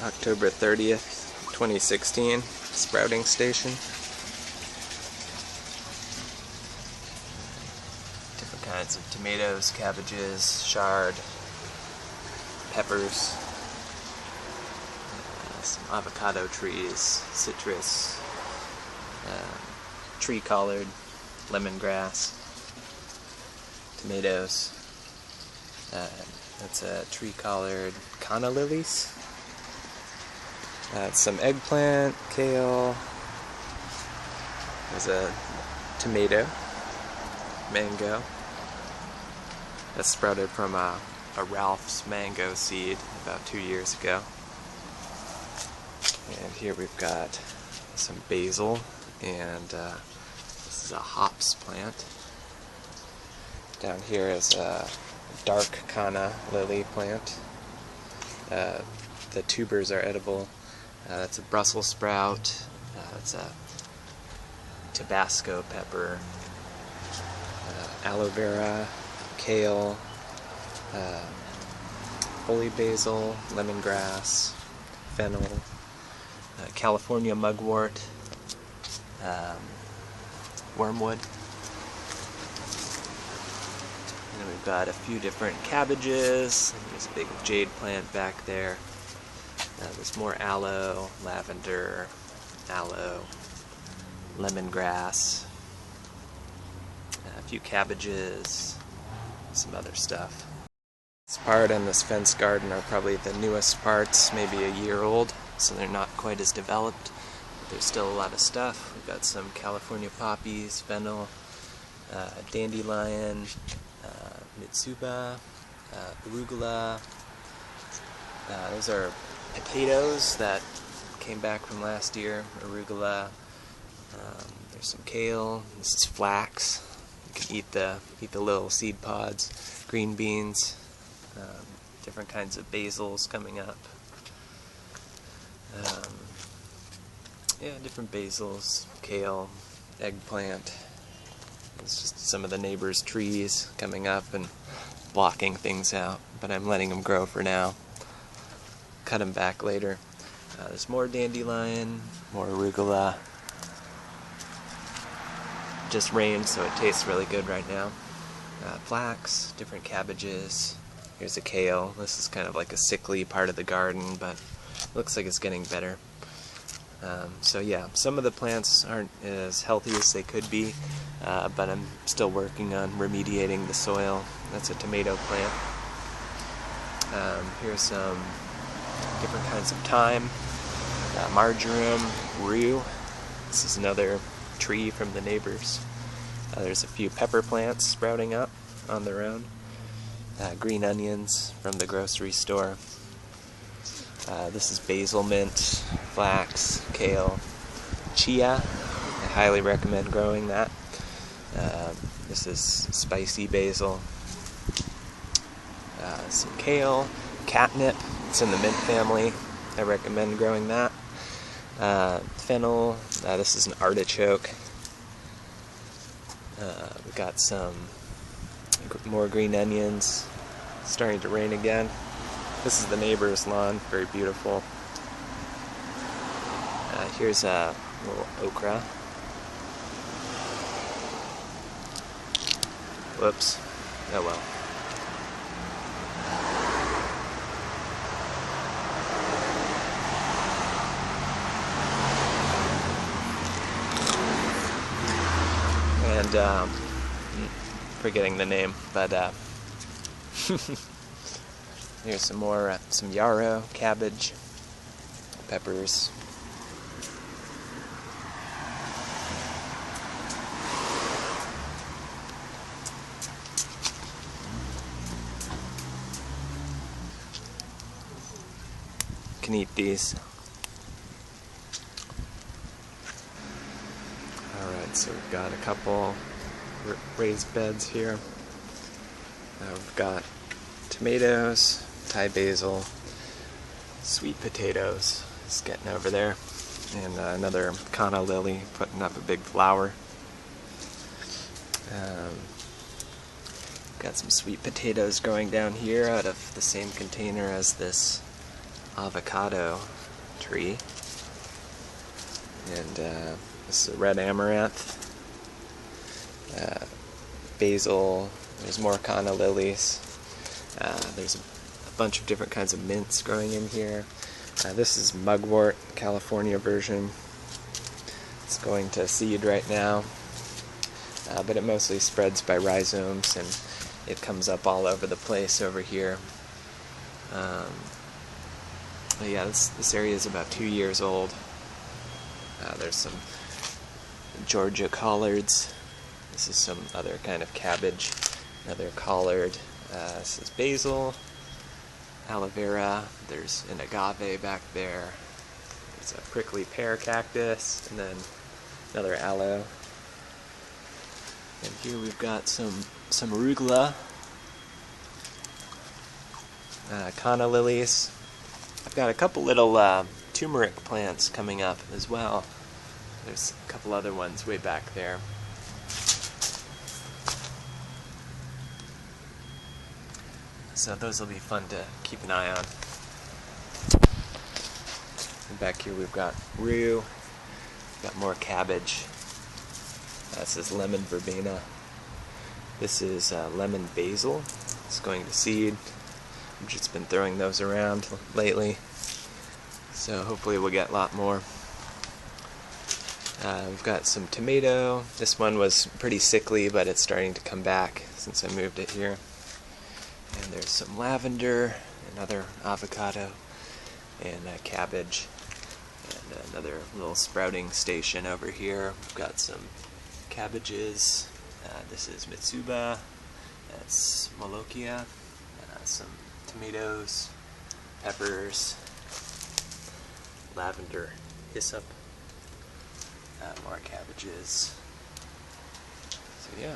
October 30th, 2016, sprouting station. Different kinds of tomatoes, cabbages, chard, peppers, some avocado trees, citrus, tree collard, lemongrass, tomatoes. That's a tree collard, canna lilies. Some eggplant, kale. There's a tomato, mango. That sprouted from a Ralph's mango seed about 2 years ago. And here we've got some basil, and this is a hops plant. Down here is a dark canna lily plant. The tubers are edible. That's a Brussels sprout. That's a Tabasco pepper. Aloe vera, kale, holy basil, lemongrass, fennel, California mugwort, wormwood. And then we've got a few different cabbages. There's a big jade plant back there. There's more aloe, lavender, aloe, lemongrass, a few cabbages, some other stuff. This part and this fence garden are probably the newest parts, maybe a year old, so they're not quite as developed, but there's still a lot of stuff. We've got some California poppies, fennel, dandelion, mitsuba, arugula. Those are potatoes that came back from last year, arugula. There's some kale. This is flax. You can eat the little seed pods. Green beans. Different kinds of basils coming up. Yeah, different basils, kale, eggplant. It's just some of the neighbors' trees coming up and blocking things out, but I'm letting them grow for now. Cut them back later. There's more dandelion, more arugula. Just rained, so it tastes really good right now. Flax, different cabbages. Here's a kale. This is kind of like a sickly part of the garden, but looks like it's getting better. So yeah, some of the plants aren't as healthy as they could be, but I'm still working on remediating the soil. That's a tomato plant. Here's some different kinds of thyme, marjoram, rue. This is another tree from the neighbors. There's a few pepper plants sprouting up on their own. Green onions from the grocery store. This is basil mint, flax, kale, chia. I highly recommend growing that. This is spicy basil. Some kale, catnip. It's in the mint family. I recommend growing that. Fennel. This is an artichoke. We got some more green onions. It's starting to rain again. This is the neighbor's lawn. Very beautiful. Here's a little okra. Whoops. Oh well. And forgetting the name, but here's some more, some yarrow, cabbage, peppers. Can eat these. Alright, so we've got a couple raised beds here. We've got tomatoes, Thai basil, sweet potatoes, it's getting over there, and another canna lily putting up a big flower. Got some sweet potatoes growing down here out of the same container as this avocado tree. And this is a red amaranth. Basil. There's more canna lilies. There's a bunch of different kinds of mints growing in here. This is mugwort, California version. It's going to seed right now, but it mostly spreads by rhizomes, and it comes up all over the place over here. But yeah, this area is about 2 years old. There's some Georgia collards. This is some other kind of cabbage, another collard. This is basil, aloe vera. There's an agave back there. There's a prickly pear cactus, and then another aloe. And here we've got some arugula, canna lilies. I've got a couple little turmeric plants coming up as well. There's a couple other ones way back there. So those will be fun to keep an eye on. And back here we've got rue, we've got more cabbage. This is lemon verbena. This is lemon basil. It's going to seed. I've just been throwing those around lately, so hopefully we'll get a lot more. We've got some tomato. This one was pretty sickly, but it's starting to come back since I moved it here. And there's some lavender, another avocado, and cabbage, and another little sprouting station over here. We've got some cabbages. This is mitsuba. That's molokia. Some tomatoes, peppers, lavender, hyssop, more cabbages. So yeah.